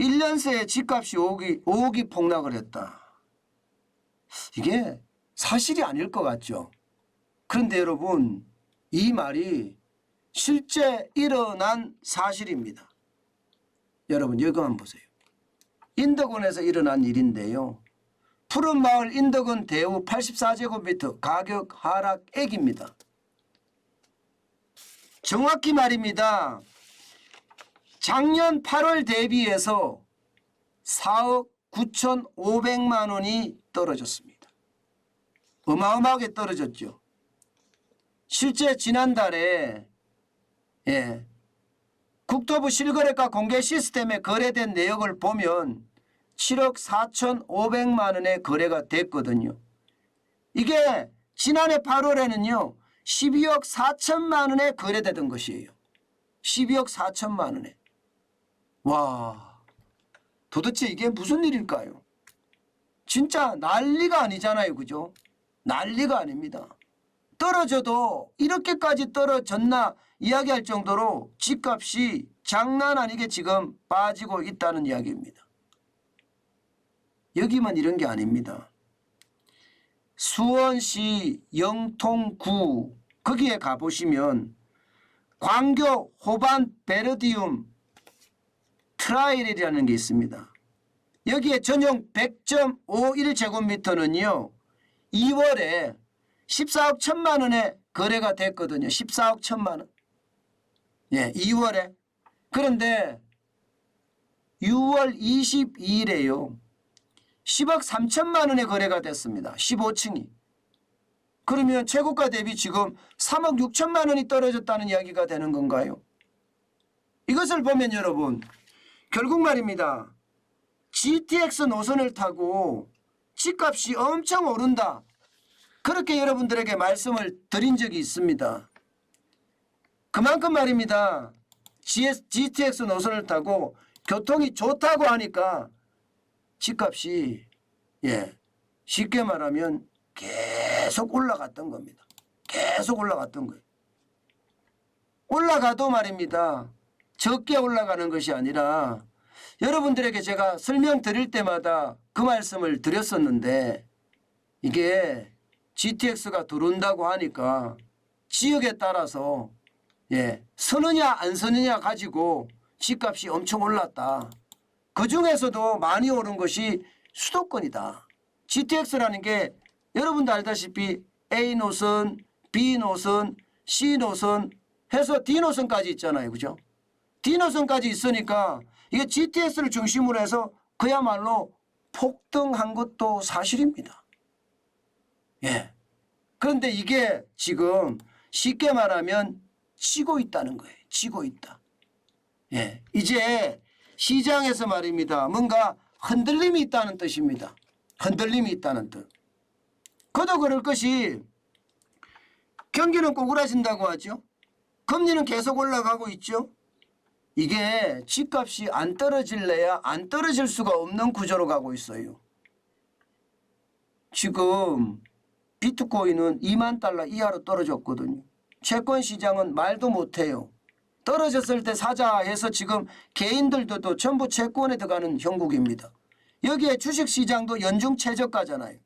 1년 새에 집값이 5억이 폭락을 했다. 이게 사실이 아닐 것 같죠. 그런데 여러분, 이 말이 실제 일어난 사실입니다. 여러분 이거 한번 보세요. 인덕원에서 일어난 일인데요. 푸른마을 인덕원 대우 84제곱미터 가격 하락액입니다. 정확히 말입니다. 작년 8월 대비해서 4억 9,500만 원이 떨어졌습니다. 어마어마하게 떨어졌죠. 실제 지난달에 국토부 실거래가 공개 시스템에 거래된 내역을 보면 7억 4,500만 원의 거래가 됐거든요. 이게 지난해 8월에는요 12억 4천만 원에 거래되던 것이에요. 12억 4천만 원에. 와, 도대체 이게 무슨 일일까요? 진짜 난리가 아니잖아요. 그죠? 난리가 아닙니다. 떨어져도 이렇게까지 떨어졌나 이야기할 정도로 집값이 장난 아니게 지금 빠지고 있다는 이야기입니다. 여기만 이런 게 아닙니다. 수원시 영통구 거기에 가보시면 광교 호반 베르디움 트라일이라는 게 있습니다. 여기에 전용 100.51제곱미터는요 2월에 14억 1천만 원에 거래가 됐거든요. 14억 1천만 원. 2월에. 그런데 6월 22일에요. 10억 3천만 원에 거래가 됐습니다. 15층이. 그러면 최고가 대비 지금 3억 6천만 원이 떨어졌다는 이야기가 되는 건가요? 이것을 보면 여러분 결국 말입니다. GTX 노선을 타고 집값이 엄청 오른다. 그렇게 여러분들에게 말씀을 드린 적이 있습니다. 그만큼 말입니다. GTX 노선을 타고 교통이 좋다고 하니까 집값이 쉽게 말하면 계속 올라갔던 겁니다. 계속 올라갔던 거예요. 올라가도 말입니다. 적게 올라가는 것이 아니라 여러분들에게 제가 설명드릴 때마다 그 말씀을 드렸었는데 이게 GTX가 들어온다고 하니까 지역에 따라서 서느냐 안 서느냐 가지고 집값이 엄청 올랐다. 그중에서도 많이 오른 것이 수도권이다. GTX라는 게 여러분도 알다시피 A 노선, B 노선, C 노선 해서 D 노선까지 있잖아요. 그죠? D 노선까지 있으니까 이게 GTX를 중심으로 해서 그야말로 폭등한 것도 사실입니다. 그런데 이게 지금 쉽게 말하면 치고 있다는 거예요. 치고 있다. 이제 시장에서 말입니다. 뭔가 흔들림이 있다는 뜻입니다. 흔들림이 있다는 뜻. 그도 그럴 것이 경기는 꼬꾸라진다고 하죠. 금리는 계속 올라가고 있죠. 이게 집값이 안 떨어질래야 안 떨어질 수가 없는 구조로 가고 있어요. 지금 비트코인은 2만 달러 이하로 떨어졌거든요. 채권 시장은 말도 못해요. 떨어졌을 때 사자 해서 지금 개인들도 전부 채권에 들어가는 형국입니다. 여기에 주식시장도 연중 최저가잖아요.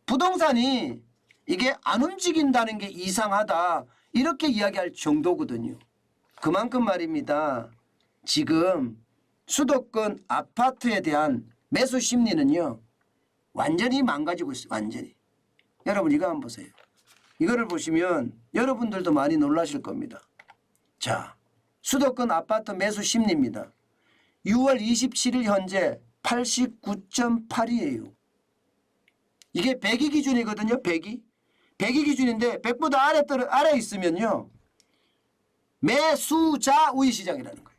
부동산이 이게 안 움직인다는 게 이상하다 이렇게 이야기할 정도거든요. 그만큼 말입니다. 지금 수도권 아파트에 대한 매수 심리는요. 완전히 망가지고 있어요. 완전히. 여러분 이거 한번 보세요. 이거를 보시면 여러분들도 많이 놀라실 겁니다. 자, 수도권 아파트 매수 심리입니다. 6월 27일 현재 89.8이에요. 이게 100이 기준이거든요. 100이. 100이 기준인데 100보다 아래 있으면요. 매수자 우위 시장이라는 거예요.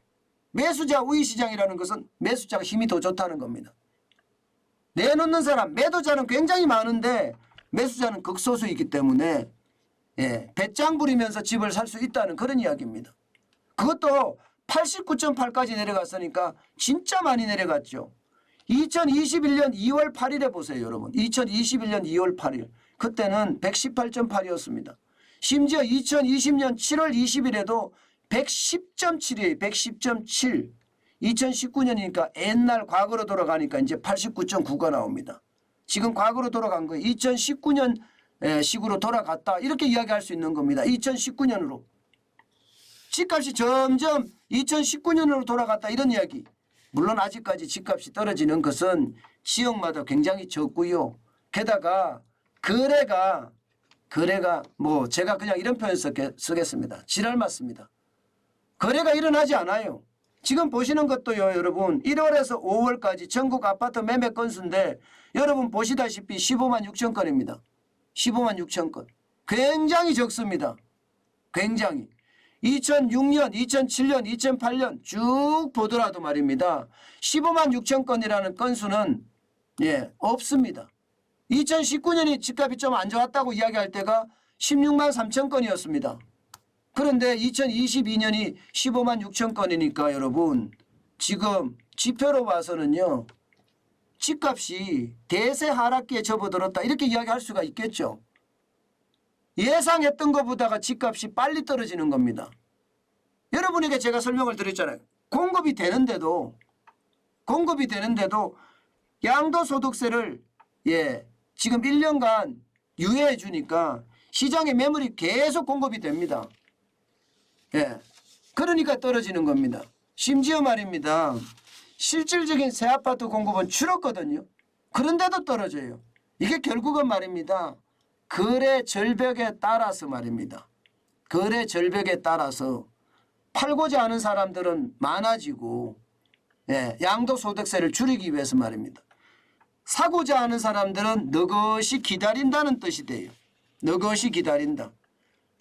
매수자 우위 시장이라는 것은 매수자가 힘이 더 좋다는 겁니다. 내놓는 사람, 매도자는 굉장히 많은데 매수자는 극소수이기 때문에 배짱 부리면서 집을 살 수 있다는 그런 이야기입니다. 그것도 89.8까지 내려갔으니까 진짜 많이 내려갔죠. 2021년 2월 8일에 보세요. 여러분. 2021년 2월 8일. 그때는 118.8이었습니다. 심지어 2020년 7월 20일에도 110.7이에요. 110.7. 2019년이니까 옛날 과거로 돌아가니까 이제 89.9가 나옵니다. 지금 과거로 돌아간 거예요. 2019년 식으로 돌아갔다 이렇게 이야기할 수 있는 겁니다. 2019년으로. 집값이 점점 2019년으로 돌아갔다 이런 이야기. 물론 아직까지 집값이 떨어지는 것은 지역마다 굉장히 적고요. 게다가 거래가 뭐 제가 그냥 이런 표현 쓰겠습니다. 지랄 맞습니다. 거래가 일어나지 않아요. 지금 보시는 것도요, 여러분. 1월에서 5월까지 전국 아파트 매매 건수인데 여러분 보시다시피 15만 6천 건입니다. 15만 6천 건. 굉장히 적습니다. 굉장히. 2006년, 2007년, 2008년 쭉 보더라도 말입니다. 15만 6천 건이라는 건수는 없습니다. 2019년이 집값이 좀 안 좋았다고 이야기할 때가 16만 3천 건이었습니다. 그런데 2022년이 15만 6천 건이니까 여러분 지금 지표로 봐서는요. 집값이 대세 하락기에 접어들었다 이렇게 이야기할 수가 있겠죠. 예상했던 것보다가 집값이 빨리 떨어지는 겁니다. 여러분에게 제가 설명을 드렸잖아요. 공급이 되는데도 양도소득세를 지금 1년간 유예해 주니까 시장에 매물이 계속 공급이 됩니다. 그러니까 떨어지는 겁니다. 심지어 말입니다. 실질적인 새 아파트 공급은 줄었거든요. 그런데도 떨어져요. 이게 결국은 말입니다. 거래 절벽에 따라서 말입니다. 거래 절벽에 따라서 팔고자 하는 사람들은 많아지고 양도소득세를 줄이기 위해서 말입니다. 사고자 하는 사람들은 너것이 기다린다는 뜻이 돼요. 너것이 기다린다.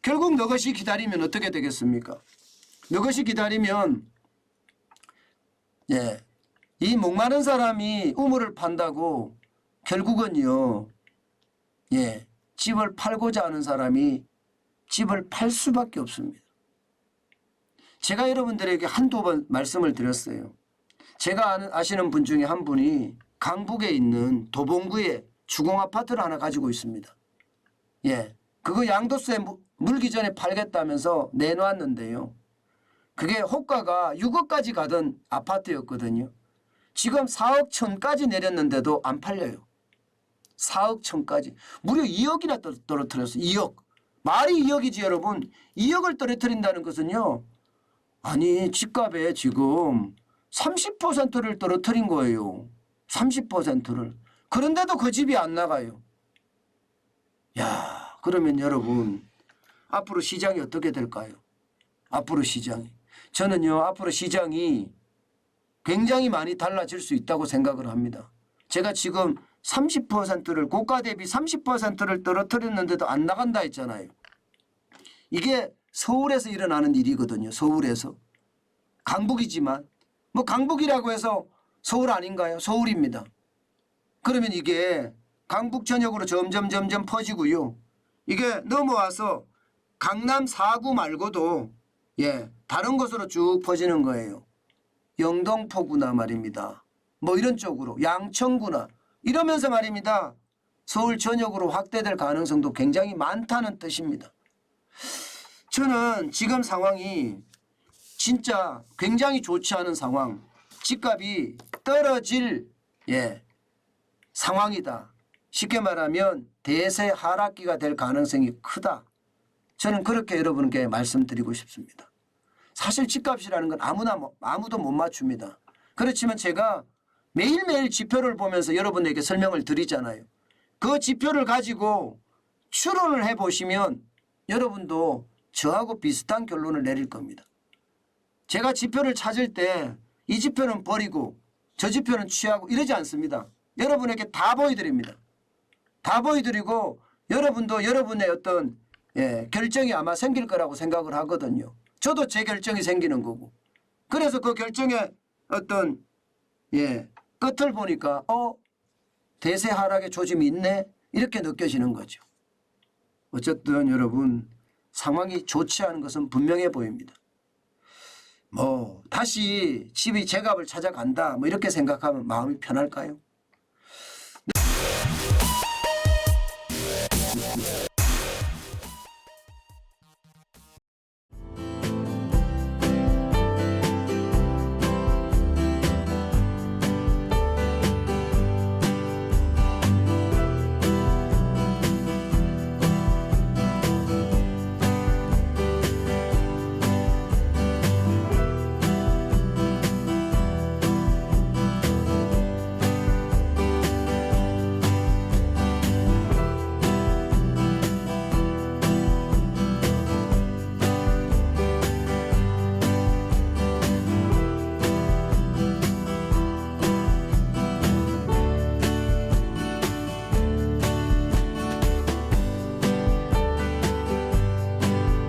결국 너것이 기다리면 어떻게 되겠습니까? 너것이 기다리면 이 목마른 사람이 우물을 판다고 결국은요 집을 팔고자 하는 사람이 집을 팔 수밖에 없습니다. 제가 여러분들에게 한두 번 말씀을 드렸어요. 제가 아시는 분 중에 한 분이 강북에 있는 도봉구에 주공아파트를 하나 가지고 있습니다. 그거 양도세 물기 전에 팔겠다면서 내놓았는데요. 그게 호가가 6억까지 가던 아파트였거든요. 지금 4억 천까지 내렸는데도 안 팔려요. 4억 천까지. 무려 2억이나 떨어뜨렸어요. 2억. 말이 2억이지 여러분. 2억을 떨어뜨린다는 것은요. 아니 집값에 지금 30%를 떨어뜨린 거예요. 30%를. 그런데도 그 집이 안 나가요. 야, 그러면 여러분 앞으로 시장이 어떻게 될까요? 앞으로 시장이. 저는요 앞으로 시장이 굉장히 많이 달라질 수 있다고 생각을 합니다. 제가 지금 30%를 고가 대비 30%를 떨어뜨렸는데도 안 나간다 했잖아요. 이게 서울에서 일어나는 일이거든요. 서울에서. 강북이지만 뭐 강북이라고 해서 서울 아닌가요? 서울입니다. 그러면 이게 강북 전역으로 점점 퍼지고요. 이게 넘어와서 강남 4구 말고도 다른 곳으로 쭉 퍼지는 거예요. 영등포구나 말입니다. 뭐 이런 쪽으로 양천구나 이러면서 말입니다. 서울 전역으로 확대될 가능성도 굉장히 많다는 뜻입니다. 저는 지금 상황이 진짜 굉장히 좋지 않은 상황, 집값이 떨어질 상황이다. 쉽게 말하면 대세 하락기가 될 가능성이 크다. 저는 그렇게 여러분께 말씀드리고 싶습니다. 사실 집값이라는 건 아무도 못 맞춥니다. 그렇지만 제가 매일매일 지표를 보면서 여러분에게 설명을 드리잖아요. 그 지표를 가지고 추론을 해보시면 여러분도 저하고 비슷한 결론을 내릴 겁니다. 제가 지표를 찾을 때 이 지표는 버리고 저 지표는 취하고 이러지 않습니다. 여러분에게 다 보여드립니다. 다 보여드리고 여러분도 여러분의 어떤 결정이 아마 생길 거라고 생각을 하거든요. 저도 제 결정이 생기는 거고. 그래서 그 결정의 어떤 끝을 보니까 대세 하락의 조짐이 있네 이렇게 느껴지는 거죠. 어쨌든 여러분 상황이 좋지 않은 것은 분명해 보입니다. 뭐 다시 집이 제값을 찾아간다 뭐 이렇게 생각하면 마음이 편할까요? 네.